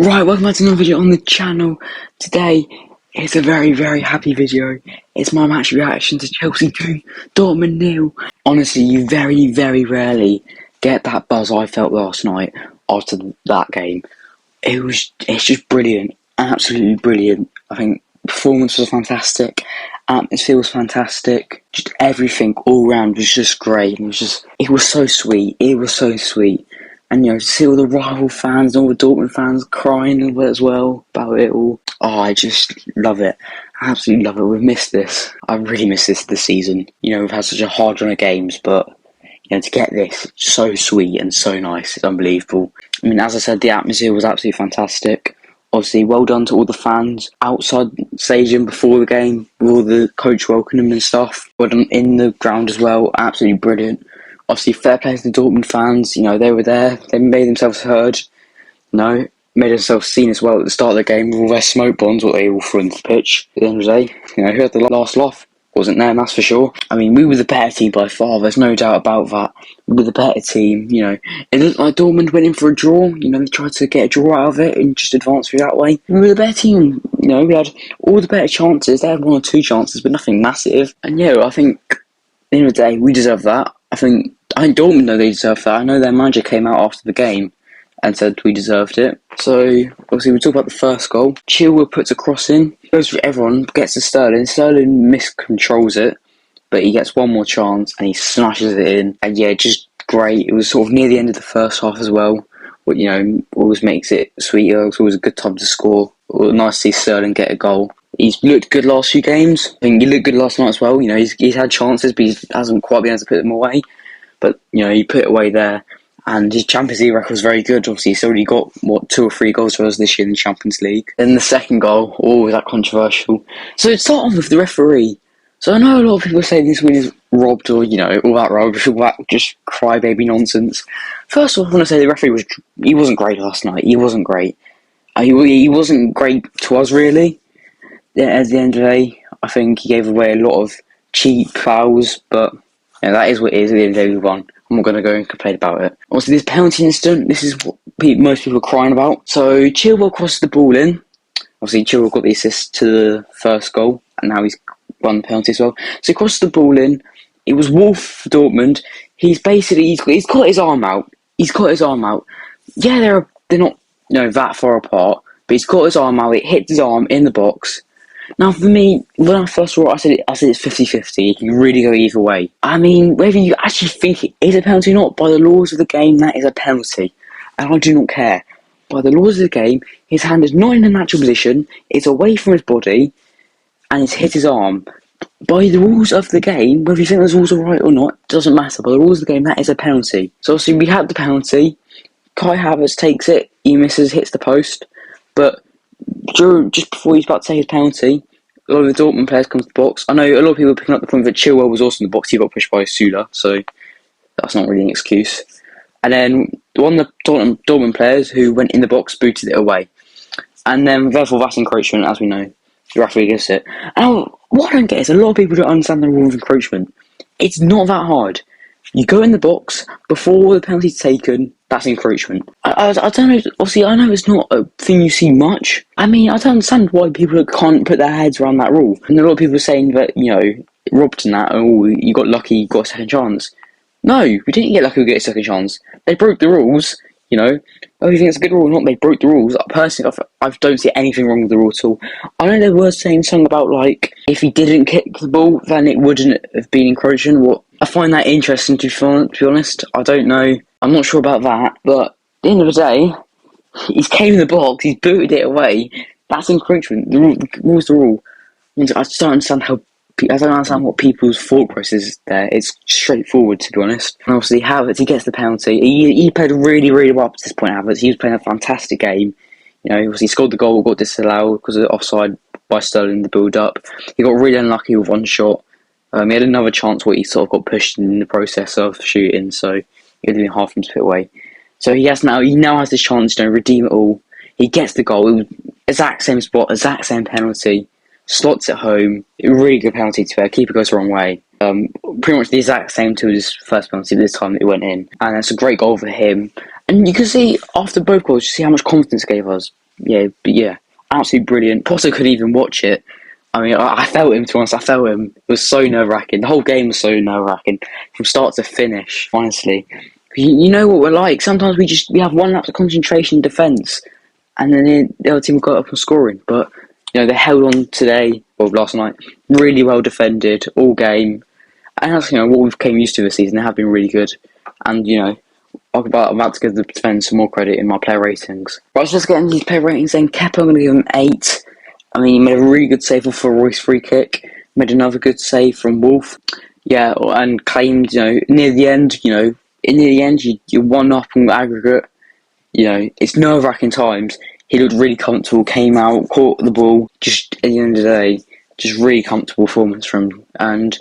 Right, welcome back to another video on the channel. Today, it's a very, very happy video. It's my match reaction to Chelsea 2, Dortmund 0. Honestly, you very, very rarely get that buzz I felt last night after that game. It's just brilliant, absolutely brilliant. I think performance was fantastic, atmosphere was fantastic, just everything all round was just great. It was so sweet, And to see all the rival fans and all the Dortmund fans crying as well about it all. Oh, I just love it. Absolutely love it. We've missed this. I really missed this season. We've had such a hard run of games, but to get this, so sweet and so nice. It's unbelievable. I mean, as I said, the atmosphere was absolutely fantastic. Obviously, well done to all the fans outside the stadium before the game, with all the coach welcoming them and stuff. Well done in the ground as well. Absolutely brilliant. Obviously, fair play to the Dortmund fans. They were there. They made themselves heard. Made themselves seen as well at the start of the game with all their smoke bombs, what they all threw into the pitch. At the end of the day, who had the last laugh? Wasn't them, that's for sure. I mean, we were the better team by far. There's no doubt about that. We were the better team. It looked like Dortmund went in for a draw. They tried to get a draw out of it and just advance through that way. We were the better team. We had all the better chances. They had one or two chances, but nothing massive. And I think at the end of the day, we deserve that. I think Dortmund know they deserve that. I know their manager came out after the game and said we deserved it. So, obviously, we talk about the first goal. Chilwell puts a cross in, goes for everyone, gets to Sterling. Sterling miscontrols it, but he gets one more chance and he smashes it in. And just great. It was sort of near the end of the first half as well. But, always makes it sweeter. It's always a good time to score. Nice to see Sterling get a goal. He's looked good last few games. I think he looked good last night as well. He's had chances, but he hasn't quite been able to put them away. But, he put it away there. And his Champions League record was very good. Obviously, he's already got, 2 or 3 goals for us this year in the Champions League. Then the second goal, was that controversial? So, to start off with the referee. So, I know a lot of people say this win is robbed or, all that rubbish, all that just crybaby nonsense. First of all, I want to say the referee he wasn't great last night. He wasn't great. He wasn't great to us, really. At the end of the day, I think he gave away a lot of cheap fouls, but that is what it is. At the end of the day, we won. I'm not going to go and complain about it. Obviously, this penalty incident, this is what most people are crying about. So, Chilwell crosses the ball in. Obviously, Chilwell got the assist to the first goal, and now he's won the penalty as well. So, he crosses the ball in. It was Wolf for Dortmund. He's got his arm out. Yeah, they're not that far apart, but he's got his arm out. It hits his arm in the box. Now, for me, when I first saw it, I said it's 50-50. It can really go either way. I mean, whether you actually think it is a penalty or not, by the laws of the game, that is a penalty. And I do not care. By the laws of the game, his hand is not in a natural position, it's away from his body, and it's hit his arm. By the rules of the game, whether you think those rules are right or not, doesn't matter. By the rules of the game, that is a penalty. So, obviously, we had the penalty. Kai Havertz takes it, he misses, hits the post. But just before he's about to take his penalty, a lot of the Dortmund players come to the box. I know a lot of people are picking up the point that Chilwell was also in the box. He got pushed by Sula, so that's not really an excuse. And then one of the Dortmund players who went in the box booted it away. And then, therefore, that's encroachment, as we know. The referee gives it. And what I don't get is a lot of people don't understand the rule of encroachment. It's not that hard. You go in the box before the penalty's taken. That's encroachment. I don't know. Obviously, I know it's not a thing you see much. I mean, I don't understand why people can't put their heads around that rule. And a lot of people are saying that robbed and that. Oh, you got lucky, you got a second chance. No, we didn't get lucky. We get a second chance. They broke the rules. Whether you think it's a good rule or not, they broke the rules. Personally, I don't see anything wrong with the rule at all. I know they were saying something about if he didn't kick the ball, then it wouldn't have been encroaching. I find that interesting to be honest. I don't know. I'm not sure about that, but at the end of the day, he's came in the box, he's booted it away. That's encroachment. The rule's the rule. I just don't understand what people's thought process is there. It's straightforward, to be honest. And obviously, Havertz, he gets the penalty. He played really, really well up to this point, Havertz. He was playing a fantastic game. He scored the goal, got disallowed because of the offside by Sterling, the build-up. He got really unlucky with one shot. He had another chance where he sort of got pushed in the process of shooting, so he had been half him to put away. So he now has this chance to redeem it all. He gets the goal, exact same spot, exact same penalty, slots it home. A really good penalty to fair. Keeper goes the wrong way. Pretty much the exact same to his first penalty, but this time it went in. And it's a great goal for him. And you can see after both goals, you see how much confidence it gave us. yeah, absolutely brilliant. Potter couldn't even watch it. I mean, I felt him, to be honest. I felt him. It was so nerve-wracking. The whole game was so nerve-wracking from start to finish, honestly. You know what we're like. Sometimes we have one lapse of concentration in defence, and then the other team got up and scoring. But, they held on today, or last night, really well defended all game. And that's, what we've came used to this season. They have been really good. And, I'm about to give the defence some more credit in my player ratings. Right, so let's get into these player ratings then. Kepa, I'm going to give him 8. I mean, he made a really good save for Royce free kick. Made another good save from Wolf. Yeah, and claimed, near the end, you're 1-up on aggregate. It's nerve-wracking times. He looked really comfortable, came out, caught the ball. Just at the end of the day, just really comfortable performance from him. And,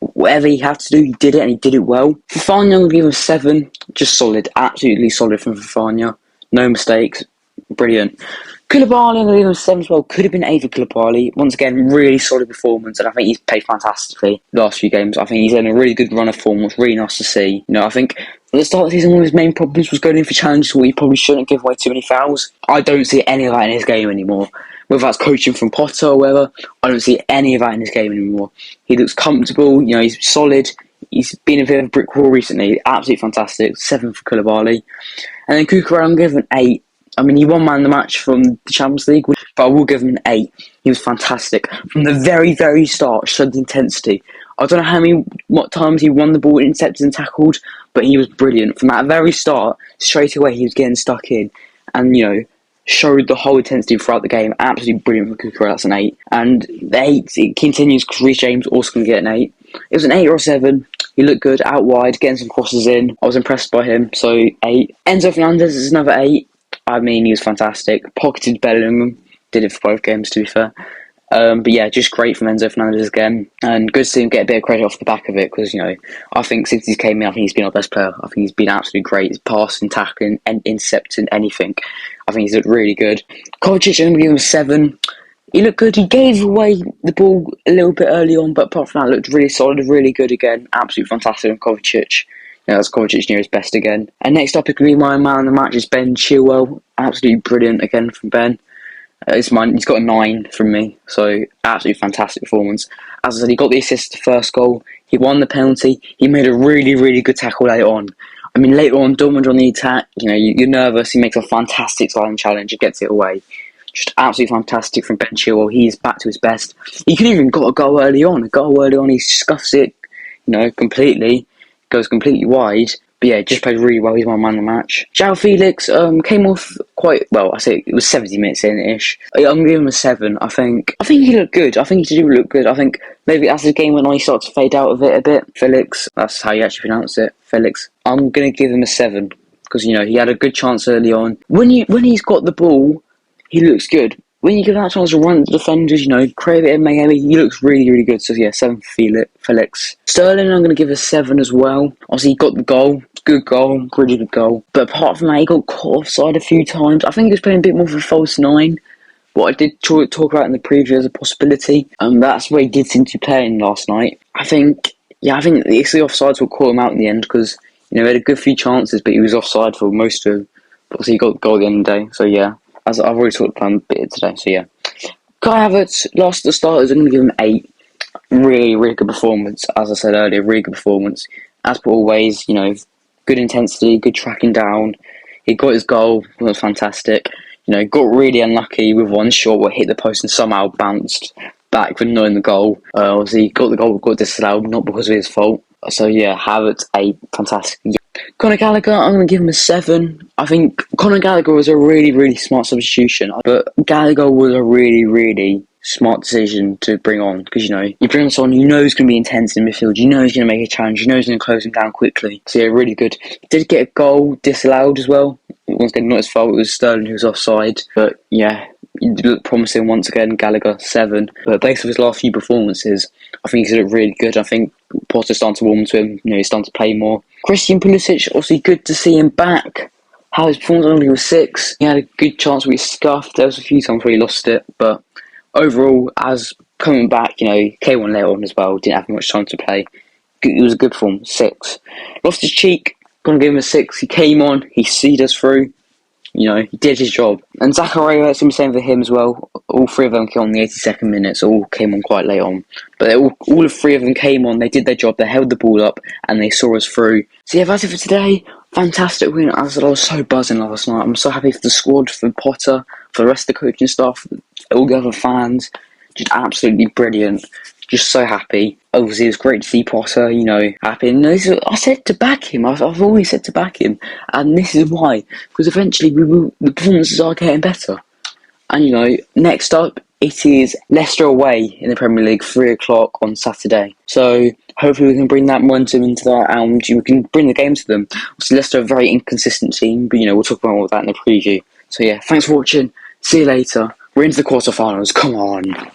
whatever he had to do, he did it, and he did it well. Fafana, I'll give him a 7. Just solid, absolutely solid from Fafana. No mistakes. Brilliant. Koulibaly, I'm going to give him a 7 as well. Could have been 8 for Koulibaly. Once again, really solid performance, and I think he's played fantastically the last few games. I think he's in a really good run of form, which is really nice to see. I think at the start of the season, one of his main problems was going in for challenges where he probably shouldn't give away too many fouls. I don't see any of that in his game anymore. Whether that's coaching from Potter or whatever, I don't see any of that in his game anymore. He looks comfortable, he's solid. He's been a bit of a brick wall recently. Absolutely fantastic. 7 for Koulibaly. And then Cucurella, I'm giving an 8. I mean, he won man of the match from the Champions League, but I will give him an 8. He was fantastic. From the very, very start, showed the intensity. I don't know what times he won the ball, intercepted and tackled, but he was brilliant. From that very start, straight away he was getting stuck in and, showed the whole intensity throughout the game. Absolutely brilliant for Cucurella, that's an 8. And the 8, it continues because Reece James also can get an 8. It was an 8 or a 7. He looked good out wide, getting some crosses in. I was impressed by him, so 8. Enzo Fernandez is another 8. I mean, he was fantastic. Pocketed Bellingham. Did it for both games, to be fair. But yeah, just great from Enzo Fernandez again. And good to see him get a bit of credit off the back of it because, I think since he came in, I think he's been our best player. I think he's been absolutely great. He's passing, tackling, and intercepting, anything. I think he's looked really good. Kovacic, I'm going to give him a 7. He looked good. He gave away the ball a little bit early on, but apart from that, looked really solid, really good again. Absolutely fantastic from Kovacic. That's Kovacic near his best again. And next up, it could be my man of the match is Ben Chilwell. Absolutely brilliant again from Ben. He's got a 9 from me, so absolutely fantastic performance. As I said, he got the assist to the first goal. He won the penalty. He made a really, really good tackle later on. I mean, later on, Dortmund on the attack. You're nervous. He makes a fantastic sliding challenge. He gets it away. Just absolutely fantastic from Ben Chilwell. He's back to his best. He could even got a goal early on. He scuffs it, completely. Goes completely wide. But yeah, just played really well. He's my man of the match. João Felix came off quite well. I say it was 70 minutes in-ish. I'm going to give him a 7. I think he looked good. I think he did look good. I think maybe as the game went on, he started to fade out of it a bit. Felix, that's how you actually pronounce it. Felix. I'm going to give him a 7 because, he had a good chance early on. When he's got the ball, he looks good. When you give that chance to run at the defenders, create a bit of mayhem, he looks really, really good. So yeah, 7 for Felix. Sterling, I'm going to give a 7 as well. Obviously, he got the goal. Good goal. Really good goal. But apart from that, he got caught offside a few times. I think he was playing a bit more of a false 9. What I did talk about in the preview as a possibility. That's where he did seem to be playing last night. I think the offsides will call him out in the end because, he had a good few chances, but he was offside for most of them. But obviously, he got the goal at the end of the day. So yeah. As I've already talked about a bit today, so yeah. Kai Havertz, last of the starters, I'm going to give him 8. Really, really good performance. As I said earlier, really good performance. As per always, good intensity, good tracking down. He got his goal, it was fantastic. Got really unlucky with one shot where hit the post and somehow bounced back for knowing the goal. Obviously, he got the goal, got disallowed, not because of his fault. So yeah, Havertz, 8, fantastic. Conor Gallagher, I'm going to give him a 7. I think Conor Gallagher was a really, really smart substitution. But Gallagher was a really, really smart decision to bring on. Because, you bring on someone you know is going to be intense in midfield. You know he's going to make a challenge. You know he's going to close him down quickly. So yeah, really good. Did get a goal disallowed as well. Once again, not his fault. It was Sterling who was offside. But yeah, he looked promising once again. Gallagher, 7. But based on his last few performances, I think he's looked really good. I think Potter's starting to warm to him. He's starting to play more. Christian Pulisic, obviously good to see him back. How his performance only was 6. He had a good chance where he scuffed. There was a few times where he lost it. But overall, as coming back, came on later on as well. Didn't have much time to play. It was a good form. 6. Lost his cheek. Gonna give him a 6. He came on. He seed us through. You know, he did his job. And Zachariah, that's the same for him as well. All three of them came on the 82nd minute, so all came on quite late on. But all three of them came on, they did their job, they held the ball up, and they saw us through. So yeah, that's it for today. Fantastic win. I was so buzzing last night. I'm so happy for the squad, for Potter, for the rest of the coaching staff, all the other fans. Just absolutely brilliant. Just so happy. Obviously, it was great to see Potter, you know, happy. And I said to back him. I've always said to back him. And this is why. Because eventually the performances are getting better. And, you know, next up, it is Leicester away in the Premier League, 3 o'clock on Saturday. So hopefully we can bring that momentum into that and we can bring the game to them. So Leicester are a very inconsistent team, but, you know, we'll talk about all that in the preview. So yeah, thanks for watching. See you later. We're into the quarterfinals. Come on.